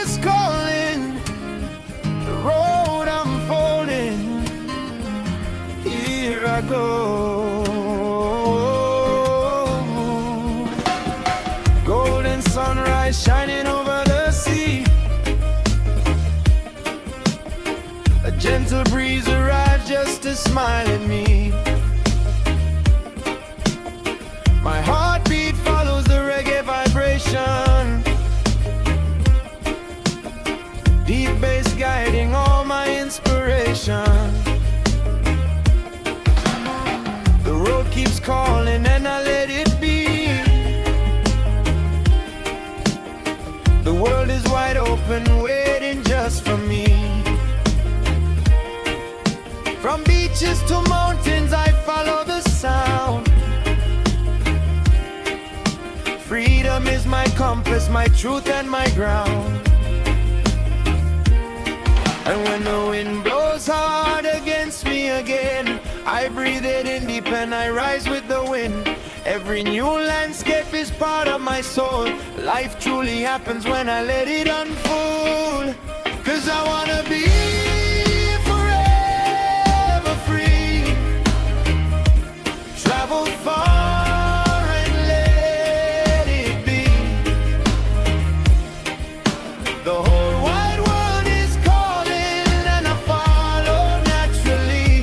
is calling, the road unfolding. Here I go. Golden sunrise shining over the sea. A gentle breeze arrives just to smile at me. My heartbeat follows the reggae vibration. Deep bass guiding all my inspiration. The road keeps calling and I let it be. The world is wide open, waiting just for me. From beaches to mountains, I follow the sound. Freedom is my compass, my truth and my ground. And when the wind blows hard against me again, I breathe it in deep and I rise with the wind. Every new landscape is part of my soul. Life truly happens when I let it unfold. 'Cause I wanna be forever free. Travel far and let it be. The whole wide world is calling and I follow naturally.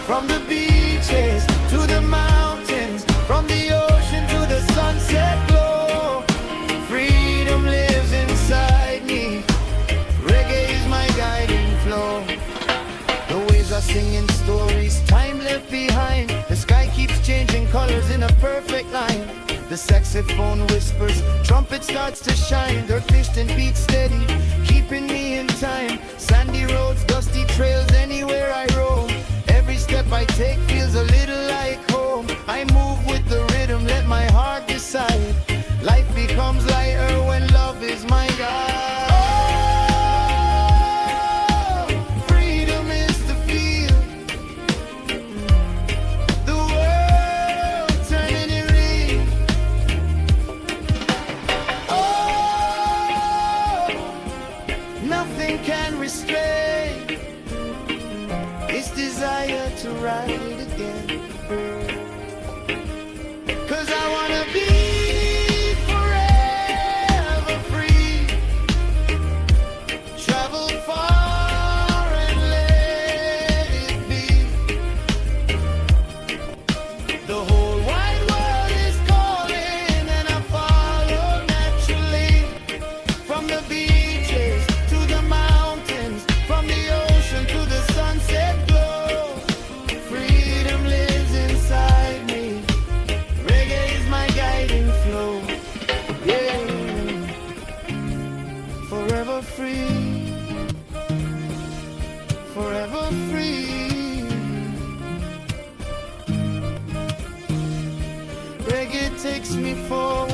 From the beaches to the mountains, from the ocean to the sunset glow, freedom lives inside me. Reggae is my guiding flow. The waves are singing stories, time left behind. The sky keeps changing colors in a perfect line. The saxophone whispers, trumpet starts to shine. Their piston beats steady, keeping me in time. Sandy roads, dusty trails, anywhere I roam. Every step I take feels a little like home. I move with the rhythm, let my heart decide. Life becomes lighter when love is my guide. Oh, freedom is the feel. The world turning in real. Oh, nothing can restrain this desire to ride again. 'Cause I wanna be forever free. Travel far and let it be. The whole wide world is calling and I follow naturally. From the beaches to the mountains, from the ocean to the sunset glow, freedom lives inside me. Reggae is my guiding flow. Yeah, forever free, forever free. Reggae takes me forward.